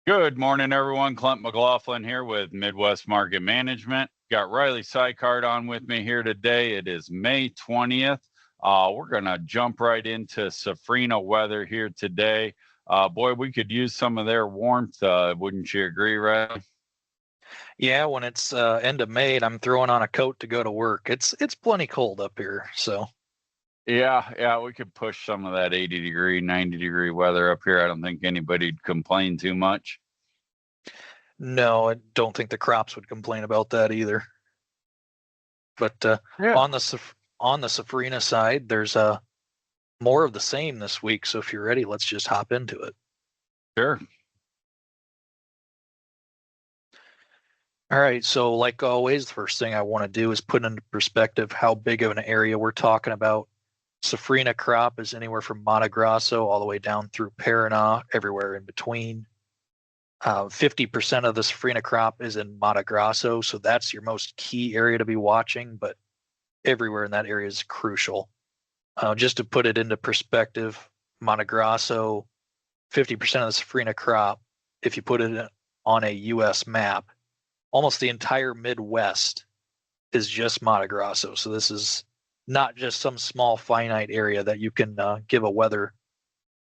Good morning, everyone. Clint McLaughlin here with Midwest Market Management. Got Riley Sykart on with me here today. It is May 20th. We're going to jump right into Safrina weather here today. Boy, we could use some of their warmth. Wouldn't you agree, Riley? Yeah, when it's end of May and I'm throwing on a coat to go to work, it's plenty cold up here. So Yeah, we could push some of that 80-degree, 90-degree weather up here. I don't think anybody'd complain too much. no, I don't think the crops would complain about that either. But Yeah, on the Safrina side, there's more of the same this week. So if you're ready, let's just hop into it. sure. All right. So like always, the first thing I want to do is put into perspective how big of an area we're talking about. Safrina crop is anywhere from Mato Grosso all the way down through Paraná, everywhere in between. 50% of the Safrina crop is in Mato Grosso, so that's your most key area to be watching, but everywhere in that area is crucial. Just to put it into perspective, Mato Grosso, 50% of the Safrina crop, if you put it on a U.S. map, almost the entire Midwest is just Mato Grosso. So this is not just some small finite area that you can give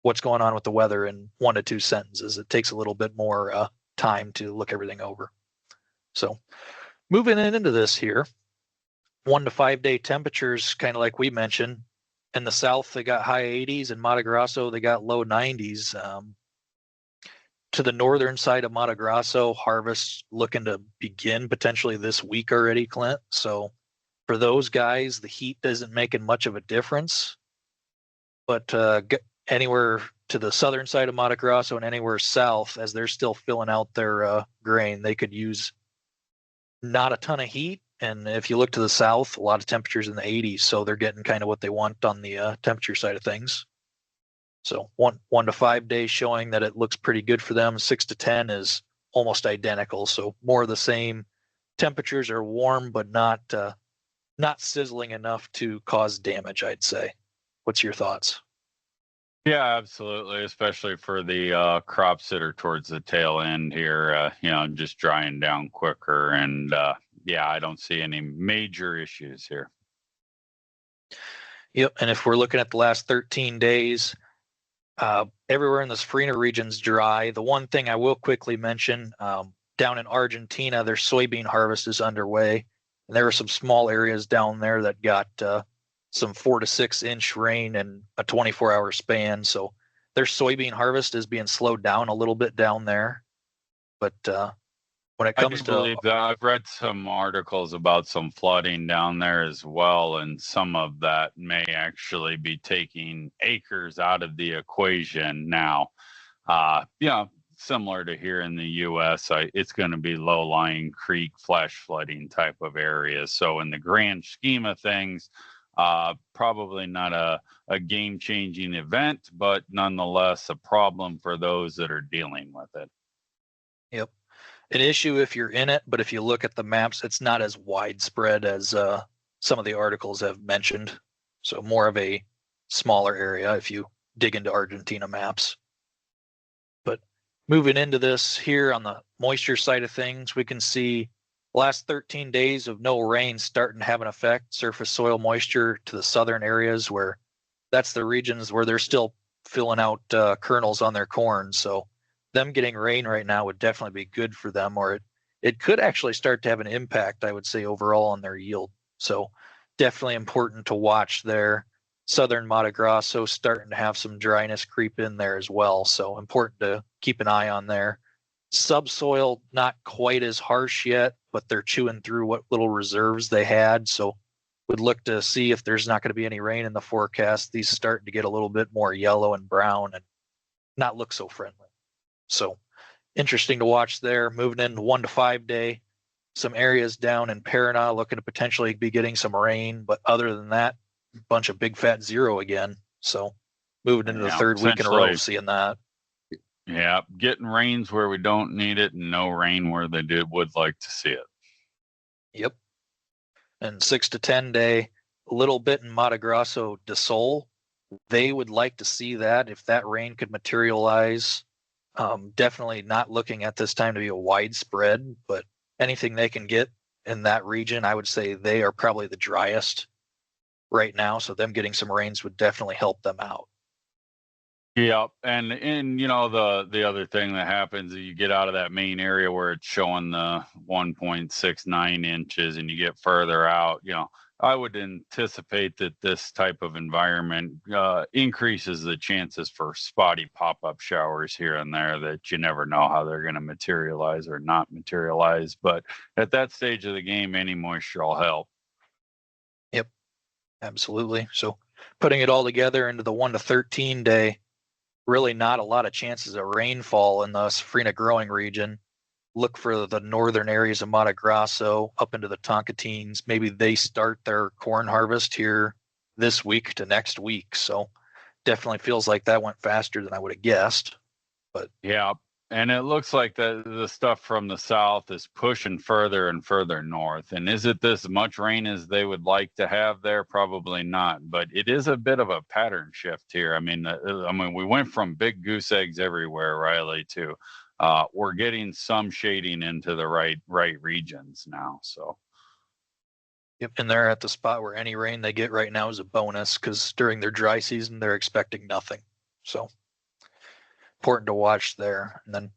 what's going on with the weather in 1 to 2 sentences. It takes a little bit more time to look everything over. So moving into this here, 1 to 5 day temperatures, kind of like we mentioned. In the south, they got high 80s. In Mato Grosso, they got low 90s. To the northern side of Mato Grosso, harvest looking to begin potentially this week already, Clint. So for those guys, the heat isn't making much of a difference. But anywhere to the southern side of Mato Grosso and anywhere south, as they're still filling out their grain, they could use not a ton of heat. And if you look to the south, a lot of temperatures in the 80s, so they're getting kind of what they want on the temperature side of things. So 1 to 5 days showing that it looks pretty good for them. 6 to 10 is almost identical, so more of the same. Temperatures are warm, but not sizzling enough to cause damage, I'd say. What's your thoughts? Yeah, absolutely, especially for the crops that are towards the tail end here, just drying down quicker. And yeah, I don't see any major issues here. Yep, and if we're looking at the last 13 days, everywhere in the Safrina region's dry. The one thing I will quickly mention, down in Argentina, their soybean harvest is underway. And there are some small areas down there that got some 4 to 6 inch rain in a 24-hour span. So their soybean harvest is being slowed down a little bit down there. But when it I comes do to believe that I've read some articles about some flooding down there as well, and some of that may actually be taking acres out of the equation now. Similar to here in the U.S., it's going to be low-lying creek, flash flooding type of areas. So in the grand scheme of things, probably not a game-changing event, but nonetheless a problem for those that are dealing with it. Yep, an issue if you're in it, but if you look at the maps, it's not as widespread as some of the articles have mentioned. So more of a smaller area if you dig into Argentina maps. But moving into this here on the moisture side of things, we can see last 13 days of no rain starting to have an effect. Surface soil moisture to the southern areas, where that's the regions where they're still filling out kernels on their corn. So them getting rain right now would definitely be good for them, or it could actually start to have an impact, I would say, overall on their yield. So definitely important to watch there. Southern Mato Grosso starting to have some dryness creep in there as well. So important to keep an eye on there. Subsoil, not quite as harsh yet, but they're chewing through what little reserves they had. So would look to see if there's not going to be any rain in the forecast. These starting to get a little bit more yellow and brown and not look so friendly. So interesting to watch there. Moving into 1 to 5 day, some areas down in Paraná looking to potentially be getting some rain, but other than that, a bunch of big fat zero again. So moving into the third week in a row, seeing that. Yeah, getting rains where we don't need it and no rain where they would like to see it. Yep. And 6 to 10 day, a little bit in Mato Grosso do Sul. They would like to see that if that rain could materialize Definitely not looking at this time to be a widespread, but anything they can get in that region, I would say they are probably the driest right now. So them getting some rains would definitely help them out. Yeah, and the other thing that happens is you get out of that main area where it's showing the 1.69 inches, and you get further out. I would anticipate that this type of environment increases the chances for spotty pop-up showers here and there that you never know how they're going to materialize or not materialize. But at that stage of the game, any moisture will help. Yep, absolutely. So putting it all together into the 1 to 13 day, really not a lot of chances of rainfall in the Safrina growing region. Look for the northern areas of Mato Grosso up into the Toncatines. Maybe they start their corn harvest here this week to next week. So definitely feels like that went faster than I would have guessed. But yeah, and it looks like the stuff from the south is pushing further and further north. And is it this much rain as they would like to have there? Probably not. But it is a bit of a pattern shift here. I mean, we went from big goose eggs everywhere, Riley, to we're getting some shading into the right regions now. So. Yep, and they're at the spot where any rain they get right now is a bonus, because during their dry season they're expecting nothing. So important to watch there. And then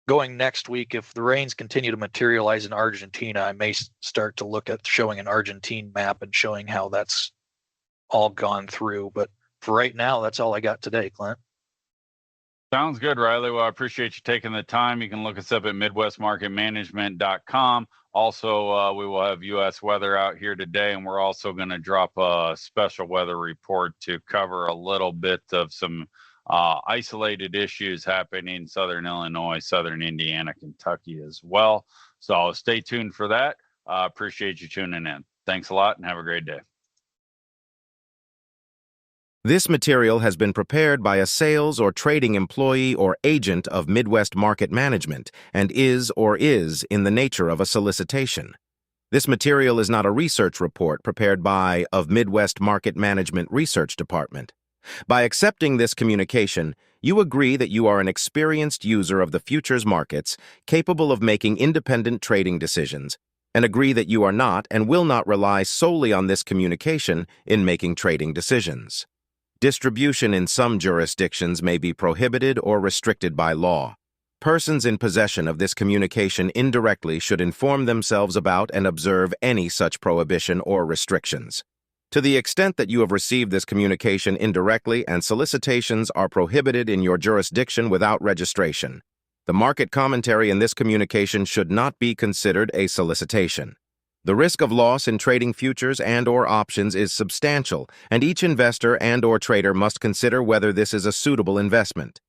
going next week, if the rains continue to materialize in Argentina, I may start to look at showing an Argentine map and showing how that's all gone through. But for right now, that's all I got today, Clint. Sounds good, Riley. Well, I appreciate you taking the time. You can look us up at midwestmarketmanagement.com. Also, we will have U.S. weather out here today, and we're also going to drop a special weather report to cover a little bit of some isolated issues happening in Southern Illinois, Southern Indiana, Kentucky as well. So stay tuned for that. Appreciate you tuning in. Thanks a lot and have a great day. This material has been prepared by a sales or trading employee or agent of Midwest Market Management and is in the nature of a solicitation. This material is not a research report prepared by of Midwest Market Management Research Department. By accepting this communication, you agree that you are an experienced user of the futures markets, capable of making independent trading decisions, and agree that you are not and will not rely solely on this communication in making trading decisions. Distribution in some jurisdictions may be prohibited or restricted by law. Persons in possession of this communication indirectly should inform themselves about and observe any such prohibition or restrictions. To the extent that you have received this communication indirectly and solicitations are prohibited in your jurisdiction without registration, the market commentary in this communication should not be considered a solicitation. The risk of loss in trading futures and/or options is substantial, and each investor and/or trader must consider whether this is a suitable investment.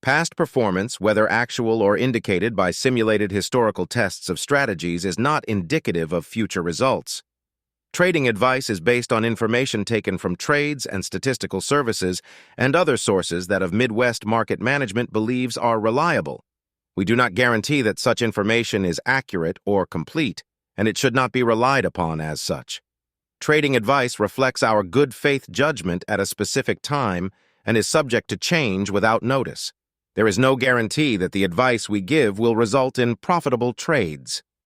Past performance, whether actual or indicated by simulated historical tests of strategies, is not indicative of future results. Trading advice is based on information taken from trades and statistical services and other sources that of Midwest Market Management believes are reliable. We do not guarantee that such information is accurate or complete, and it should not be relied upon as such. Trading advice reflects our good faith judgment at a specific time and is subject to change without notice. There is no guarantee that the advice we give will result in profitable trades.